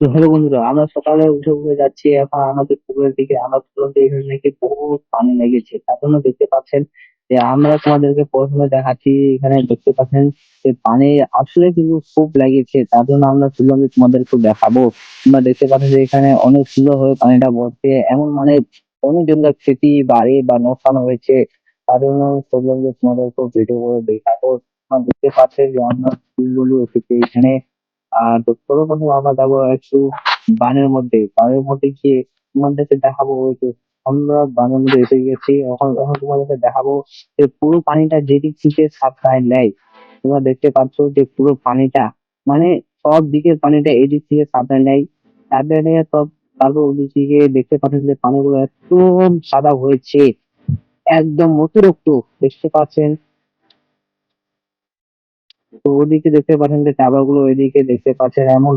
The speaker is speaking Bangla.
তো হ্যালো বন্ধুরা, আমরা সকালে উঠে যাচ্ছি এখন আমাদের পুকুরের দিকে। আমরা পুকুর দিয়ে এখানে নাকি বহুত পানি লেগেছে, তার জন্য দেখতে পাচ্ছেন যে আমরা তোমাদেরকে প্রথমে দেখাচ্ছি। এখানে দেখতে পাচ্ছেন যে পানি আসলে কিন্তু খুব লেগেছে, তার জন্য আমরা তুলনা তোমাদেরকে দেখাবো। তোমরা দেখতে পাচ্ছ যে এখানে অনেক সুন্দর হয়ে পানিটা ভরছে, এমন মানে অনেক জনের ক্ষতি বাড়ি বা নোকসান হয়েছে। তার জন্য সেগুলো তোমাদেরকে ভিডিও করে দেখাবো। তোমরা দেখতে পাচ্ছেন যে আমরা ফুলগুলো এসেছে এখানে। তো সর্বপ্রথম আমরা যাবো একটু বানের মধ্যে গিয়ে তোমাদেরকে দেখাবো ওই যে আমরা বানের মধ্যে এসে গেছি। এখন এখন তোমাদেরকে দেখাবো যে পুরো পানিটা যেদিক থেকে সাপ্লাই নেয়। তোমরা দেখতে পাচ্ছ যে পুরো পানিটা মানে সব দিকের পানিটা এদিক থেকে সাপ্লাই নেয় সব। তারপর ওদিক থেকে দেখতে পাচ্ছেন যে পানিগুলো একদম সাদা হয়েছে, একদম অতিরিক্ত। দেখতে পাচ্ছেন, তো ওদিকে দেখতে পাচ্ছেন যে টাওয়ার গুলো, ওইদিকে দেখতে পাচ্ছেন এমন